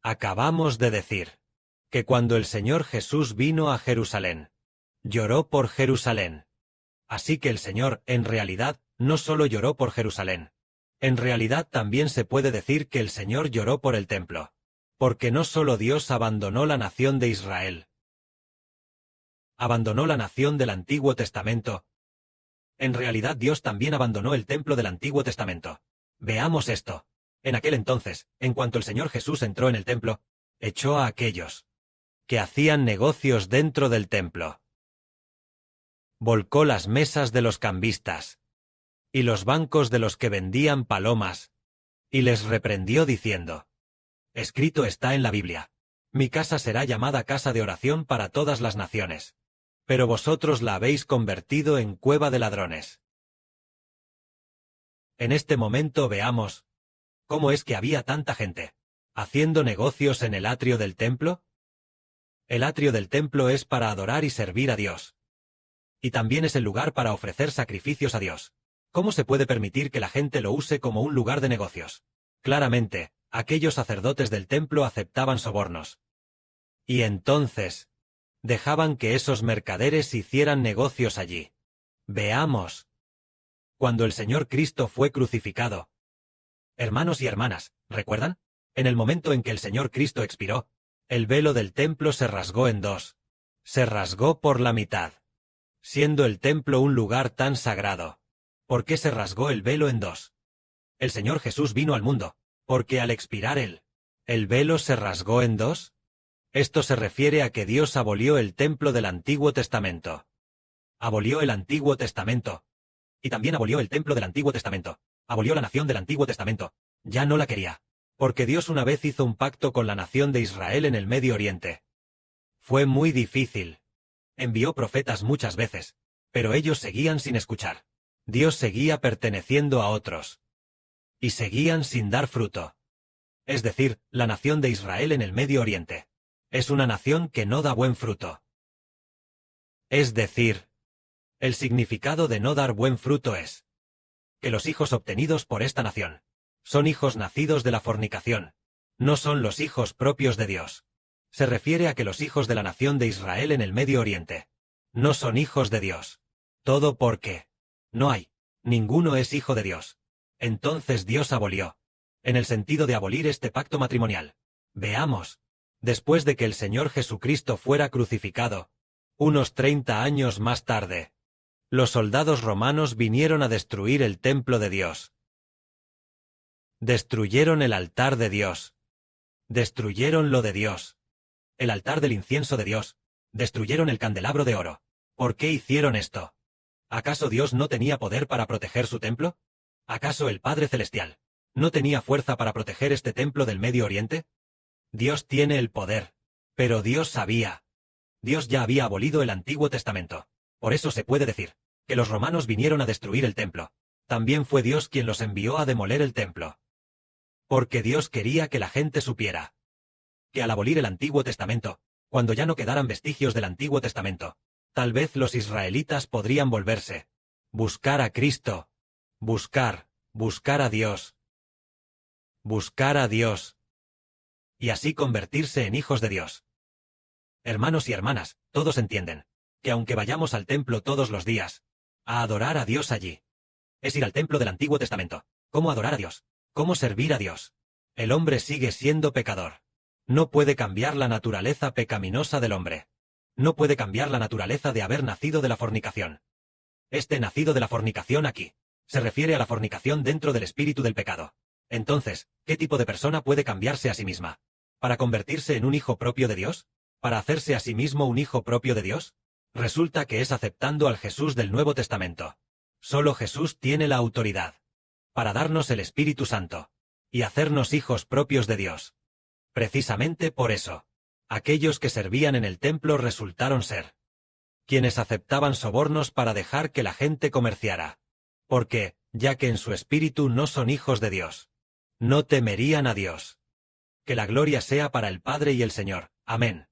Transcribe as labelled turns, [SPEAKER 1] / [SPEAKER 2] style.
[SPEAKER 1] Acabamos de decir que cuando el Señor Jesús vino a Jerusalén, lloró por Jerusalén. Así que el Señor, en realidad, no solo lloró por Jerusalén. En realidad también se puede decir que el Señor lloró por el templo. Porque no solo Dios abandonó la nación de Israel, abandonó la nación del Antiguo Testamento. En realidad Dios también abandonó el templo del Antiguo Testamento. Veamos esto. En aquel entonces, en cuanto el Señor Jesús entró en el templo, echó a aquellos que hacían negocios dentro del templo. Volcó las mesas de los cambistas y los bancos de los que vendían palomas, y les reprendió diciendo: escrito está en la Biblia: mi casa será llamada casa de oración para todas las naciones. Pero vosotros la habéis convertido en cueva de ladrones. En este momento veamos cómo es que había tanta gente haciendo negocios en el atrio del templo. El atrio del templo es para adorar y servir a Dios. Y también es el lugar para ofrecer sacrificios a Dios. ¿Cómo se puede permitir que la gente lo use como un lugar de negocios? Claramente, aquellos sacerdotes del templo aceptaban sobornos. Y entonces dejaban que esos mercaderes hicieran negocios allí. Veamos. Cuando el Señor Cristo fue crucificado. Hermanos y hermanas, ¿recuerdan? En el momento en que el Señor Cristo expiró, el velo del templo se rasgó en dos. Se rasgó por la mitad. Siendo el templo un lugar tan sagrado, ¿por qué se rasgó el velo en dos? El Señor Jesús vino al mundo, porque al expirar el velo se rasgó en dos. Esto se refiere a que Dios abolió el templo del Antiguo Testamento. Abolió el Antiguo Testamento. Y también abolió el templo del Antiguo Testamento. Abolió la nación del Antiguo Testamento. Ya no la quería. Porque Dios una vez hizo un pacto con la nación de Israel en el Medio Oriente. Fue muy difícil. Envió profetas muchas veces, pero ellos seguían sin escuchar. Dios seguía perteneciendo a otros. Y seguían sin dar fruto. Es decir, la nación de Israel en el Medio Oriente es una nación que no da buen fruto. Es decir, el significado de no dar buen fruto es que los hijos obtenidos por esta nación son hijos nacidos de la fornicación, no son los hijos propios de Dios. Se refiere a que los hijos de la nación de Israel en el Medio Oriente no son hijos de Dios. Todo porque no hay, ninguno es hijo de Dios. Entonces Dios abolió, en el sentido de abolir este pacto matrimonial. Veamos, después de que el Señor Jesucristo fuera crucificado, unos 30 años más tarde, los soldados romanos vinieron a destruir el templo de Dios. Destruyeron el altar de Dios. Destruyeron lo de Dios. El altar del incienso de Dios. Destruyeron el candelabro de oro. ¿Por qué hicieron esto? ¿Acaso Dios no tenía poder para proteger su templo? ¿Acaso el Padre Celestial no tenía fuerza para proteger este templo del Medio Oriente? Dios tiene el poder. Pero Dios sabía. Dios ya había abolido el Antiguo Testamento. Por eso se puede decir que los romanos vinieron a destruir el templo. También fue Dios quien los envió a demoler el templo. Porque Dios quería que la gente supiera que al abolir el Antiguo Testamento, cuando ya no quedaran vestigios del Antiguo Testamento, tal vez los israelitas podrían volverse, buscar a Cristo, buscar a Dios, buscar a Dios, y así convertirse en hijos de Dios. Hermanos y hermanas, todos entienden que aunque vayamos al templo todos los días, a adorar a Dios allí, es ir al templo del Antiguo Testamento. ¿Cómo adorar a Dios? ¿Cómo servir a Dios? El hombre sigue siendo pecador. No puede cambiar la naturaleza pecaminosa del hombre. No puede cambiar la naturaleza de haber nacido de la fornicación. Este nacido de la fornicación aquí se refiere a la fornicación dentro del espíritu del pecado. Entonces, ¿qué tipo de persona puede cambiarse a sí misma? ¿Para convertirse en un hijo propio de Dios? ¿Para hacerse a sí mismo un hijo propio de Dios? Resulta que es aceptando al Jesús del Nuevo Testamento. Solo Jesús tiene la autoridad para darnos el Espíritu Santo y hacernos hijos propios de Dios. Precisamente por eso, aquellos que servían en el templo resultaron ser quienes aceptaban sobornos para dejar que la gente comerciara. Porque, ya que en su espíritu no son hijos de Dios, no temerían a Dios. Que la gloria sea para el Padre y el Señor. Amén.